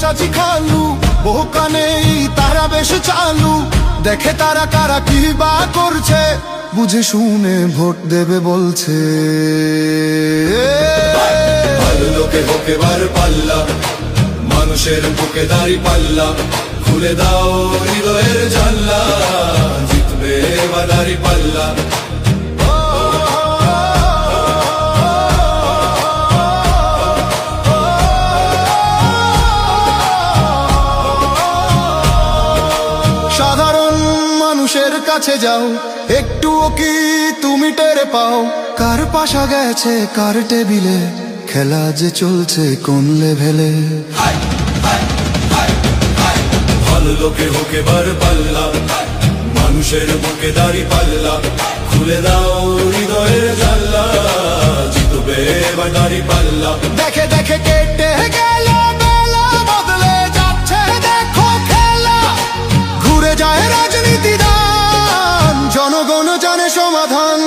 চাচি খালু, বহু কানে তারা বেশ চালু। দেখে তারা কারা কি বা করছে, বুঝে শুনে ভোট দেবে বলছে। ভালো লোকে হোক এবার পাল্লা, মানুষের বুকে দাড়ি পাল্লা, খুলে দাও হৃদয়ের জানলা, জিতবে এবার দাড়ি পাল্লা। সাধারণ মানুষের কাছে যাও, একটুও কি তুমি টেরে পাও কার পাশা গেছে কার টেবিলে, খেলা যে চলছে কোন লেভেলে। ভালো লোকে হোক এবার পাল্লা, মানুষের বুকে দাড়ি পাল্লা, খুলে দাও হৃদয়ের জানলা, জিতবে এবার দাড়ি পাল্লা। দেখে দেখে কেটে গেল বেলা, বদলে যাচ্ছে দেখো খেলা। ঘুরে যায় রাজনীতি দান, জনগণ জানে সমাধান।